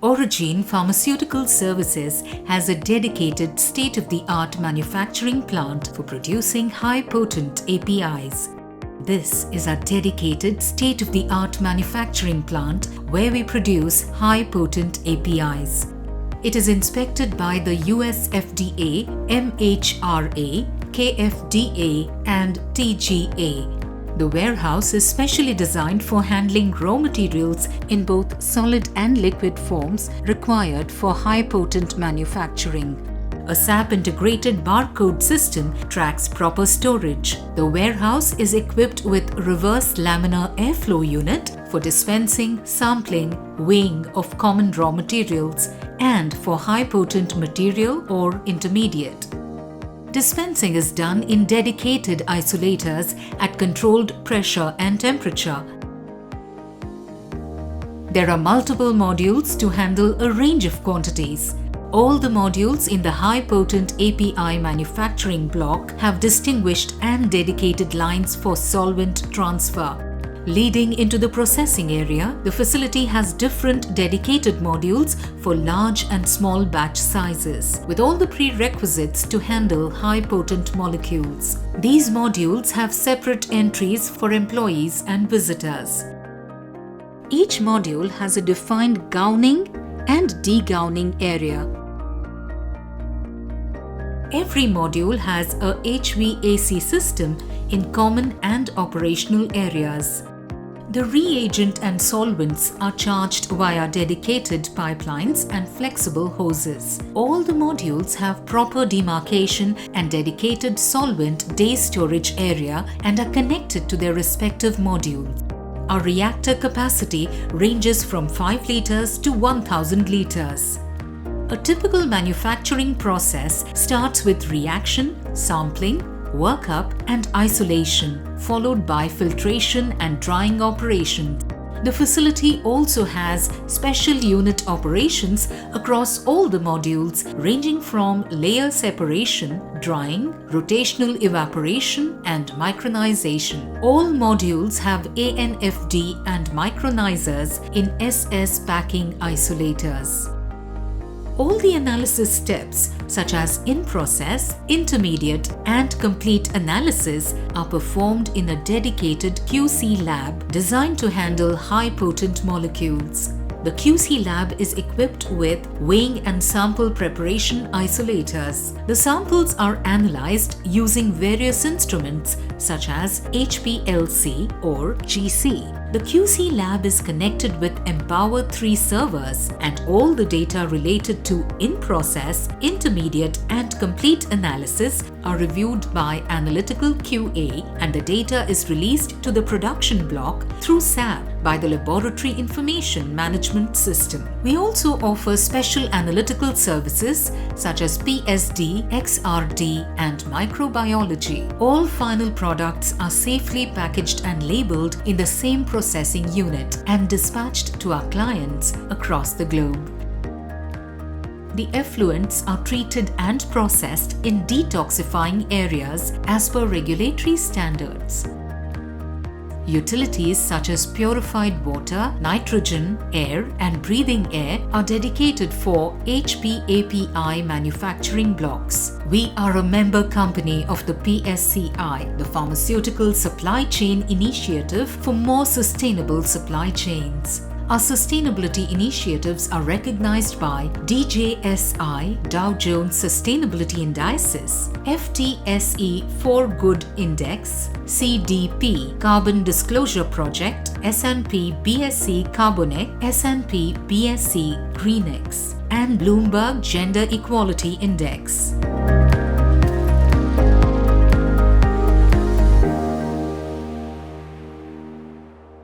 Origin Pharmaceutical Services has a dedicated state-of-the-art manufacturing plant for producing high-potent APIs. This is our dedicated state-of-the-art manufacturing plant where we produce high-potent APIs. It is inspected by the US FDA, MHRA, KFDA and TGA. The warehouse is specially designed for handling raw materials in both solid and liquid forms required for high-potent manufacturing. A SAP integrated barcode system tracks proper storage. The warehouse is equipped with reverse laminar airflow unit for dispensing, sampling, weighing of common raw materials and for high-potent material or intermediate. Dispensing is done in dedicated isolators at controlled pressure and temperature. There are multiple modules to handle a range of quantities. All the modules in the high-potent API manufacturing block have distinguished and dedicated lines for solvent transfer. Leading into the processing area, the facility has different dedicated modules for large and small batch sizes, with all the prerequisites to handle high-potent molecules. These modules have separate entries for employees and visitors. Each module has a defined gowning and degowning area. Every module has a HVAC system in common and operational areas. The reagent and solvents are charged via dedicated pipelines and flexible hoses. All the modules have proper demarcation and dedicated solvent day storage area and are connected to their respective modules. Our reactor capacity ranges from 5 liters to 1000 liters. A typical manufacturing process starts with reaction, sampling, workup and isolation, followed by filtration and drying operations. The facility also has special unit operations across all the modules, ranging from layer separation, drying, rotational evaporation and micronization. All modules have ANFD and micronizers in SS packing isolators. All the analysis steps, such as in-process, intermediate and complete analysis, are performed in a dedicated QC lab designed to handle high-potent molecules. The QC lab is equipped with weighing and sample preparation isolators. The samples are analyzed using various instruments such as HPLC or GC. The QC lab is connected with Empower 3 servers and all the data related to in-process, intermediate and complete analysis are reviewed by Analytical QA and the data is released to the production block through SAP by the Laboratory Information Management System. We also offer special analytical services such as PSD, XRD and microbiology. All final products are safely packaged and labeled in the same processing unit and dispatched to our clients across the globe. The effluents are treated and processed in detoxifying areas as per regulatory standards. Utilities such as purified water, nitrogen, air and breathing air are dedicated for HPAPI manufacturing blocks. We are a member company of the PSCI, the Pharmaceutical Supply Chain Initiative for more sustainable supply chains. Our sustainability initiatives are recognized by DJSI, Dow Jones Sustainability Indices, FTSE4Good Index, CDP, Carbon Disclosure Project, S&P BSE Carbonic, S&P BSE Greenex, and Bloomberg Gender Equality Index.